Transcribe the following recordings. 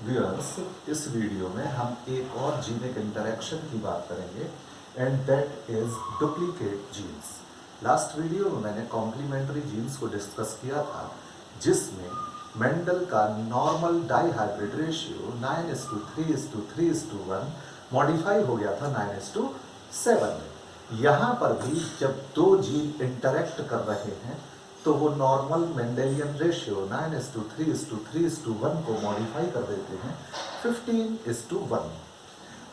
Viewers, इस video में हम एक और जीनिक इंटरेक्शन की बात करेंगे and that is duplicate genes. Last video में मैंने कॉम्प्लीमेंट्री जीन्स को डिस्कस किया था, जिसमें मेंडल का नॉर्मल डाईहाइब्रिड रेशियो 9:3:3:1 मॉडिफाई हो गया था 9:7 में। यहाँ पर भी जब दो जीन इंटरेक्ट कर रहे हैं तो वो नॉर्मल मेंडेलियन रेशियो 9:3:3:1 को मॉडिफाई कर देते हैं 15:1।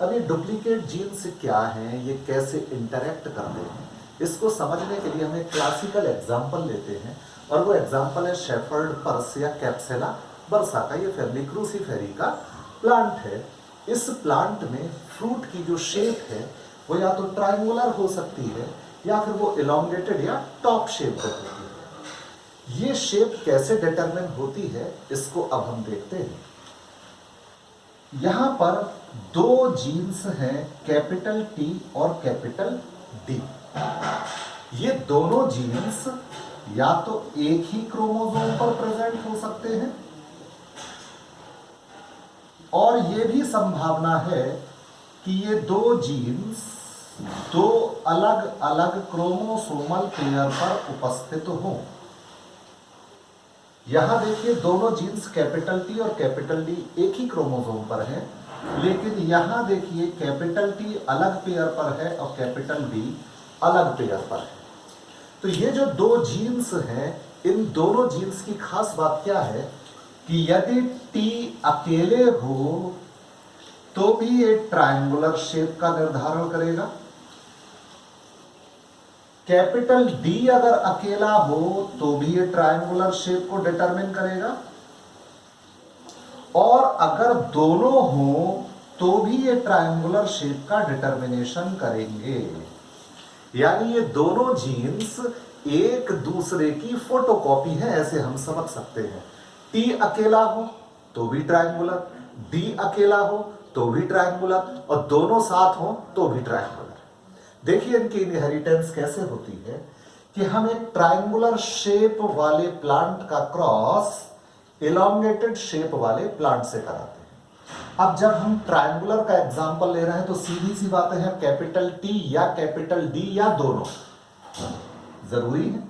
अब ये डुप्लीकेट जीन्स क्या हैं, ये कैसे इंटरेक्ट करते हैं, इसको समझने के लिए हम एक क्लासिकल एग्जाम्पल लेते हैं और वो एग्जाम्पल है शेफर्ड पर्स या कैप्सेला बर्सा का। ये फैमिली क्रूसीफेरी का प्लांट है। इस प्लांट में फ्रूट की जो शेप है वो या तो ट्रायंगुलर हो सकती है या फिर वो इलोंगेटेड या टॉप शेप होती है। ये शेप कैसे डिटरमिन होती है इसको अब हम देखते हैं। यहां पर दो जीन्स हैं, कैपिटल टी और कैपिटल डी। ये दोनों जीन्स या तो एक ही क्रोमोसोम पर प्रेजेंट हो सकते हैं और ये भी संभावना है कि ये दो जीन्स दो अलग अलग क्रोमोसोमल पेयर पर उपस्थित हों। यहां देखिए दोनों जीन्स कैपिटल टी और कैपिटल डी एक ही क्रोमोसोम पर हैं, लेकिन यहां देखिए कैपिटल टी अलग पेयर पर है और कैपिटल डी अलग पेयर पर है। तो ये जो दो जीन्स हैं, इन दोनों जीन्स की खास बात क्या है कि यदि टी अकेले हो तो भी ये ट्रायंगुलर शेप का निर्धारण करेगा। कैपिटल डी अगर अकेला हो तो भी ये ट्रायंगुलर शेप को डिटरमिन करेगा और अगर दोनों हो तो भी ये ट्रायंगुलर शेप का डिटरमिनेशन करेंगे। यानी ये दोनों जीन्स एक दूसरे की फोटोकॉपी है, ऐसे हम समझ सकते हैं। टी अकेला हो तो भी ट्रायंगुलर, डी अकेला हो तो भी ट्रायंगुलर और दोनों साथ हो तो भी ट्रायंगुलर। देखिए इनकी इनहेरिटेंस कैसे होती है कि हम एक ट्रायंगुलर शेप वाले प्लांट का क्रॉस इलोंगेटेड शेप वाले प्लांट से कराते हैं। अब जब हम ट्रायंगुलर का एग्जांपल ले रहे हैं तो सीधी सी बात है, कैपिटल टी या कैपिटल डी या दोनों जरूरी है।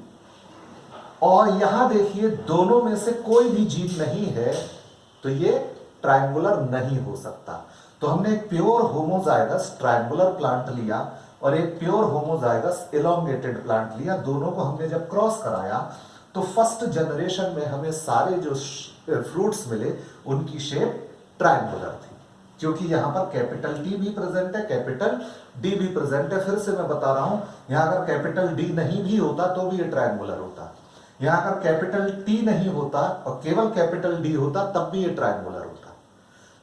और यहां देखिए दोनों में से कोई भी जीन नहीं है तो ये ट्रायंगुलर नहीं हो सकता। तो हमने एक प्योर होमोजाइगस ट्रायंगुलर प्लांट लिया और एक प्योर होमोजाइगस इलोंगेटेड प्लांट लिया। दोनों को हमने जब क्रॉस कराया तो फर्स्ट जनरेशन में हमें सारे जो फ्रूट्स मिले उनकी शेप ट्रायंगुलर थी, क्योंकि यहां पर कैपिटल टी भी प्रेजेंट है, कैपिटल डी भी प्रेजेंट है। फिर से मैं बता रहा हूं, यहां अगर कैपिटल डी नहीं भी होता तो भी ये ट्रायंगुलर होता। यहां अगर कैपिटल टी नहीं होता और केवल कैपिटल डी होता तब भी ये ट्रायंगुलर होता।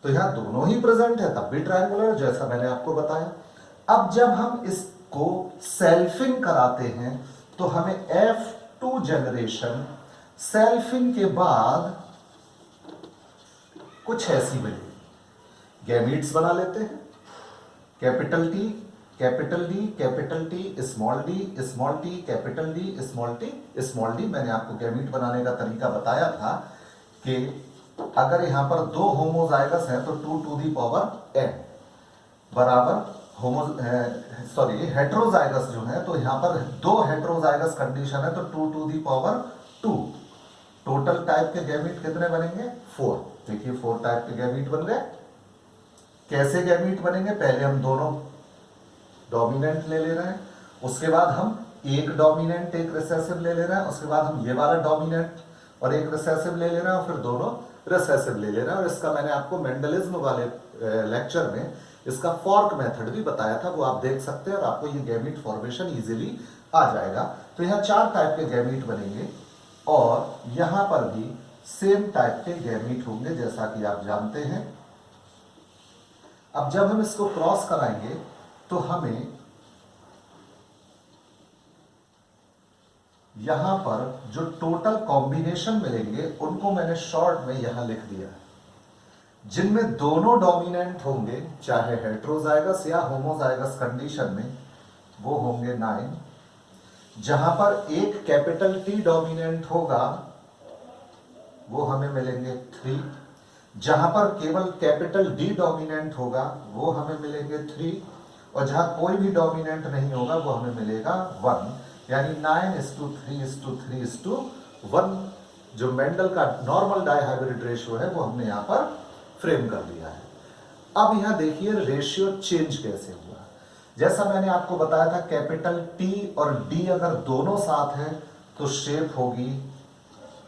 तो यहां दोनों ही प्रेजेंट है तब भी ट्रायंगुलर, जैसा मैंने आपको बताया। अब जब हम इसको सेल्फिंग कराते हैं तो हमें F2 जनरेशन सेल्फिंग के बाद कुछ ऐसी मिलेगी। गैमीट्स बना लेते हैं, capital T, capital D, capital T, small D, small T, capital D, small T, small D. मैंने आपको गैमीट बनाने का तरीका बताया था कि अगर यहां पर दो होमोजाइगस है तो 2n बराबर हेट्रोजाइगस जो है, तो यहां पर दो हेट्रोजाइगस कंडीशन है तो 2 टोटल टाइप के गैमीट कितने बनेंगे? 4। देखिए 4 टाइप के गैमीट बन गए। कैसे गैमीट बनेंगे? पहले हम दोनों डोमिनेंट ले रहे हैं, उसके बाद हम एक डोमिनेंट एक रिसेसिव ले रहे हैं, उसके बाद हम ये वाला डोमिनेंट और एक रिसेसिव ले रहे हैं और फिर दोनों रिसेसिव ले रहे हैं। और इसका मैंने आपको मेंडलिज्म वाले लेक्चर में इसका फॉर्क मेथड भी बताया था, वो आप देख सकते हैं और आपको ये गैमीट फॉर्मेशन इजीली आ जाएगा। तो यहाँ 4 टाइप के गैमीट बनेंगे और यहां पर भी सेम टाइप के गैमीट होंगे, जैसा कि आप जानते हैं। अब जब हम इसको क्रॉस कराएंगे तो हमें यहां पर जो टोटल कॉम्बिनेशन मिलेंगे उनको मैंने शॉर्ट में यहां लिख दिया है, जिनमें दोनों डोमिनेंट होंगे, चाहे हेट्रोजाइगस या होमोजाइगस कंडीशन में, वो होंगे 9। जहां पर एक कैपिटल टी डोमिनेंट होगा वो हमें मिलेंगे 3। जहां पर केवल कैपिटल डी डोमिनेंट होगा वो हमें मिलेंगे 3, और जहां कोई भी डोमिनेंट नहीं होगा वो हमें मिलेगा 1, यानी 9:3:3:1 जो मेंडल का नॉर्मल डाइहाइब्रिड रेशियो है वो हमने यहां पर फ्रेम कर दिया है। अब यहां देखिए रेशियो चेंज कैसे हुआ। जैसा मैंने आपको बताया था कैपिटल टी और डी अगर दोनों साथ हैं तो शेप होगी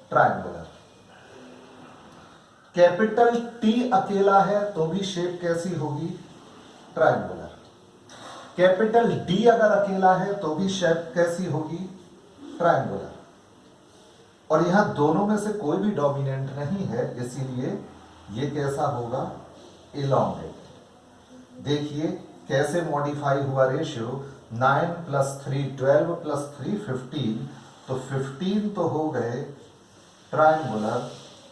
ट्रायंगुलर। कैपिटल टी अकेला है तो भी शेप कैसी होगी? ट्रायंगुलर। कैपिटल डी अगर अकेला है तो भी शेप कैसी होगी? ट्रायंगुलर। और यहां दोनों में से कोई भी डोमिनेंट नहीं है, इसीलिए ये कैसा होगा? इलॉन्गेटेड। देखिए कैसे मॉडिफाई हुआ रेशियो, 9 + 3 12 + 3 15, तो 15 तो हो गए ट्रायंगुलर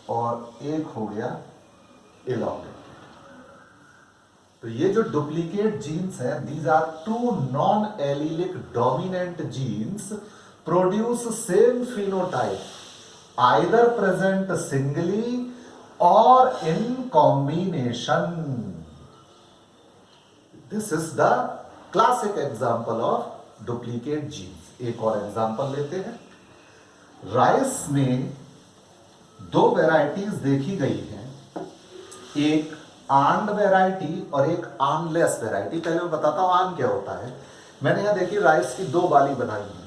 और एक हो गया इलॉन्गेटेड। तो ये जो डुप्लीकेट जीन्स हैं, these are 2 non allelic dominant genes produce same phenotype either present singly और in combination. This is the classic example of duplicate genes. एक और एग्जांपल लेते हैं। राइस में 2 वैरायटीज देखी गई हैं, एक आंड वैरायटी और एक आंडलेस वैरायटी। पहले मैं बताता हूं आंड क्या होता है। मैंने यहां देखिए राइस की 2 बाली बनाई है।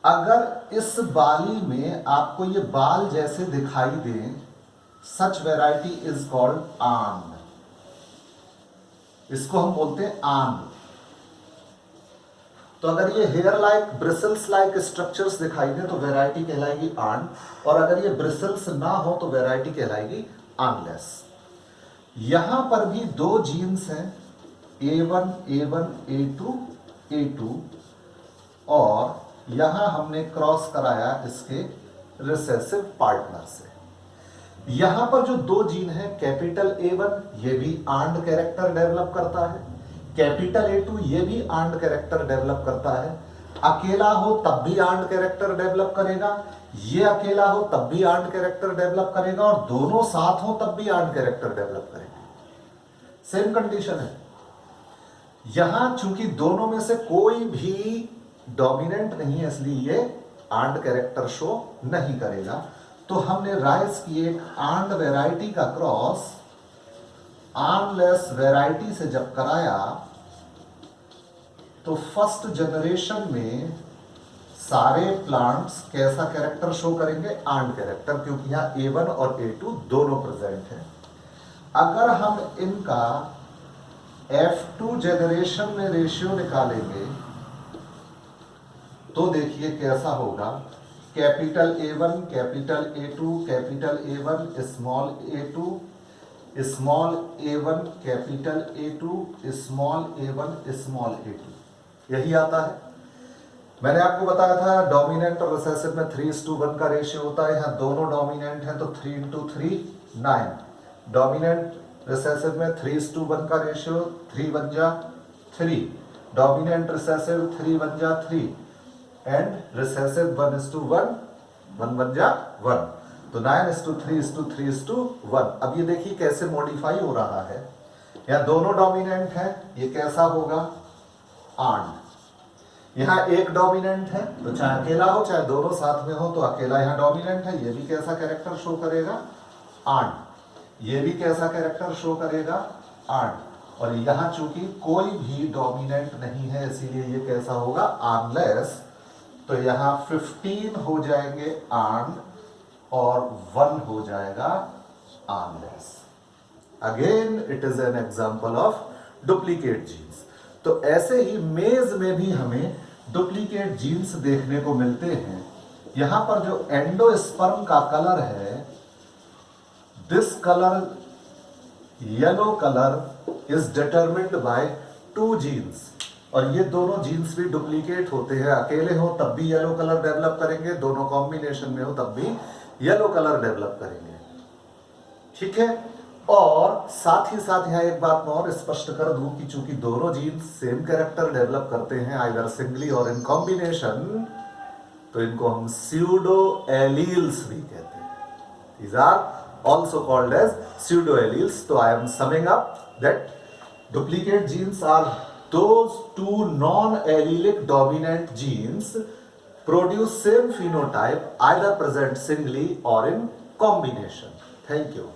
अगर इस बाली में आपको ये बाल जैसे दिखाई दे, such variety is called awned. इसको हम बोलते हैं आंड। तो अगर ये hair like bristles like structures दिखाई दे तो वैरायटी कहलाएगी आंड, और अगर ये ब्रिसल्स ना हो तो वैरायटी कहलाएगी आंडलेस। यहां पर भी 2 जीन्स हैं, A1 A1 A2 A2, और यहां हमने क्रॉस कराया इसके रिसेसिव पार्टनर से। यहां पर जो 2 जीन है कैपिटल A1 ये भी आंड कैरेक्टर डेवलप करता है, कैपिटल A2 ये भी आंड कैरेक्टर डेवलप करता है। अकेला हो तब भी आंड कैरेक्टर डेवलप करेगा, ये अकेला हो तब भी आंड कैरेक्टर डेवलप करेगा, और दोनों साथ हो तब भी आंड कैरेक्टर डेवलप करेंगे। सेम कंडीशन है। यहां चूंकि दोनों में से कोई भी डोमिनेंट नहीं है इसलिए ये आंड कैरेक्टर शो नहीं करेगा। तो हमने राइस की एक आंड वैरायटी का क्रॉस आंडलेस वैरायटी से जब कराया तो फर्स्ट जनरेशन में सारे प्लांट्स कैसा कैरेक्टर शो करेंगे? आंड कैरेक्टर, क्योंकि यहां A1 और A2 दोनों प्रेजेंट हैं। अगर हम इनका F2 जनरेशन में रेशियो निकालेंगे तो देखिए कैसा होगा। Capital A1 capital A2 capital A1 small A2 small A1 capital A2 small A1 small A2, यही आता है। मैंने आपको बताया था डोमिनेंट और रिसेसिव में 3:1 का रेशियो होता है। यहाँ दोनों डोमिनेंट हैं तो 3:3 9। डोमिनेंट रिसेसिव में 3:1 का रेशियो, 3 1 जा 3। डोमिनेंट रिसेसिव 3 1 जा 3 एंड रिसेसिव 1:1 1 1 जा 1। तो 9:3:3:1। अब ये देखिए कैसे मॉडिफाई हो रहा है। यहाँ दोनों डोमिनेंट है, ये कैसा होगा? आंड। यहाँ एक डोमिनेंट है तो चाहे अकेला हो चाहे दोनों साथ में हो तो अकेला यहाँ डोमिनेंट है, ये भी कैसा कैरेक्टर शो करेगा? आंड। ये भी कैसा कैरेक्टर शो करेगा? आंड। और यहाँ चूंकि कोई भी डोमिनेंट नहीं है इसीलिए ये कैसा होगा? आंडलेस। तो यहाँ 15 हो जाएंगे आंड और 1 हो जाएगा awnless. Again it is an example of duplicate genes. तो ऐसे ही मेज में भी हमें डुप्लीकेट जीन्स देखने को मिलते हैं। यहां पर जो एंडोस्पर्म का कलर है, this colour yellow colour is determined by 2 genes, और ये दोनों जीन्स भी डुप्लीकेट होते हैं। अकेले हो तब भी येलो कलर डेवलप करेंगे, दोनों कॉम्बिनेशन में हो तब भी येलो कलर डेवलप करेंगे। ठीक है। और साथ ही साथ यहां एक बात मैं और स्पष्ट कर दूं कि चूंकि दोनों जीन्स सेम कैरेक्टर डेवलप करते हैं आइदर सिंगली और इन कॉम्बिनेशन, तो इनको हम स्यूडो एलील्स भी कहते हैं। These are also called as pseudoalleles. So I am summing up that duplicate genes are those two non-allelic dominant genes produce same phenotype either present singly or in combination. Thank you.